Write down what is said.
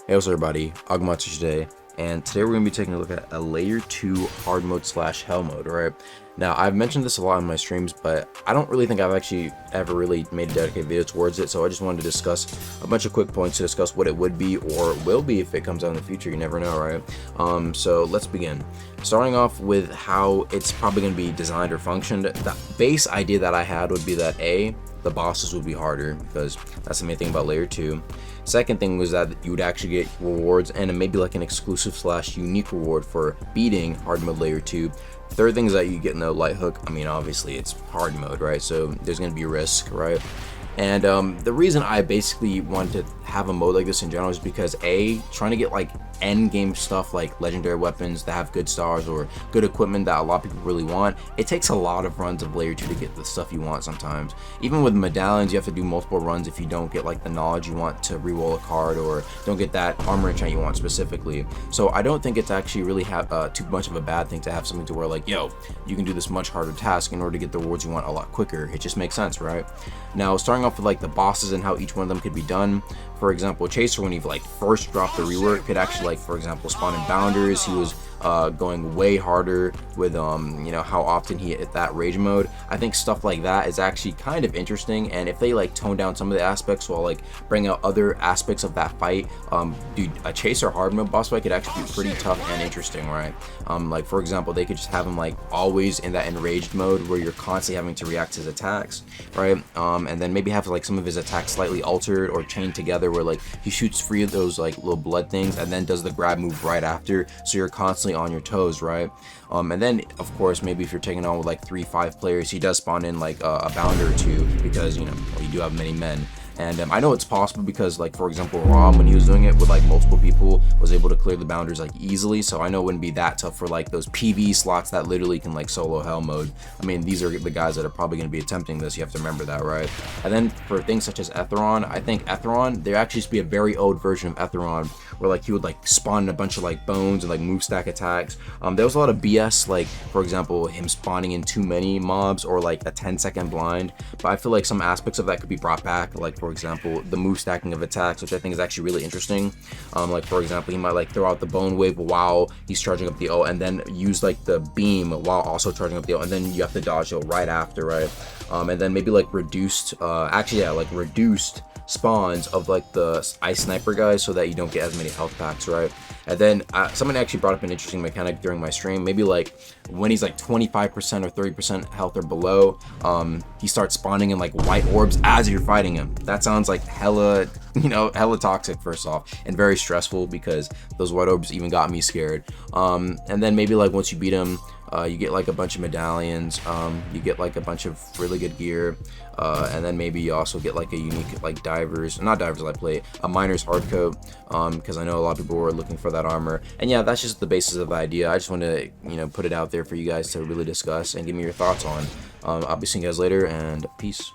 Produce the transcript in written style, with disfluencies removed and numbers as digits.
Hey, what's up everybody, Agmatsu today, and today we're going to be taking a look at a layer 2 hard mode slash hell mode, right? Now, I've mentioned this a lot in my streams, but I don't really think I've actually ever really made a dedicated video towards it, so I just wanted to discuss a bunch of quick points to discuss what it would be or will be if it comes out in the future. You never know, right? So let's begin. Starting off with how it's probably going to be designed or functioned, the base idea that I had would be that the bosses would be harder, because that's the main thing about layer 2. Second thing was that you would actually get rewards and maybe like an exclusive slash unique reward for beating hard mode layer 2. Third thing is that you get no light hook. I mean, obviously it's hard mode, right? So there's going to be a risk, right? And the reason I basically wanted to have a mode like this in general is because trying to get like end game stuff like legendary weapons that have good stars or good equipment that a lot of people really want, it takes a lot of runs of layer 2 to get the stuff you want sometimes. Even with medallions, you have to do multiple runs if you don't get like the knowledge you want to reroll a card, or don't get that armor enchant you want specifically. So I don't think it's actually really too much of a bad thing to have something to where like, yo, you can do this much harder task in order to get the rewards you want a lot quicker. It just makes sense, right? Now, starting off with like the bosses and how each one of them could be done. For example, Chaser, when he like first dropped the rework, could actually like, for example, spawn in bounders. He was going way harder with you know, how often he hit that rage mode. I think stuff like that is actually kind of interesting, and if they like tone down some of the aspects while like bring out other aspects of that fight, dude, a Chaser hard mode boss fight could actually be pretty tough and interesting, right? Like for example, they could just have him like always in that enraged mode where you're constantly having to react to his attacks, right? And then maybe have like some of his attacks slightly altered or chained together where like he shoots free of those like little blood things and then does the grab move right after, so you're constantly on your toes, right? And then of course, maybe if you're taking on with like 3-5 players, he does spawn in like a bounder or two, because you know, you do have many men. And I know it's possible because, like, for example, Rom, when he was doing it with like multiple people, was able to clear the bounders like easily. So I know it wouldn't be that tough for like those PV slots that literally can like solo hell mode. I mean, these are the guys that are probably going to be attempting this. You have to remember that, right? And then for things such as Etheron, I think Etheron, there actually used to be a very old version of Etheron where like he would like spawn in a bunch of like bones and like move stack attacks. There was a lot of BS, like for example, him spawning in too many mobs or like a 10-second blind. But I feel like some aspects of that could be brought back, like for example, the move stacking of attacks, which I think is actually really interesting. Like for example, he might like throw out the bone wave while he's charging up the ult, and then use like the beam while also charging up the ult, and then you have to dodge it right after, right? And then maybe like reduced spawns of like the ice sniper guys so that you don't get as many health packs, right? And then someone actually brought up an interesting mechanic during my stream. Maybe like when he's like 25% or 30% health or below, he starts spawning in like white orbs as you're fighting him. That sounds like hella, you know, hella toxic first off, and very stressful, because those white orbs even got me scared. And then maybe like once you beat him, you get like a bunch of medallions, you get like a bunch of really good gear, and then maybe you also get like a unique like a miner's hard coat, because I know a lot of people were looking for that armor. And yeah, that's just the basis of the idea. I just want to, you know, put it out there for you guys to really discuss and give me your thoughts on. I'll be seeing you guys later, and peace.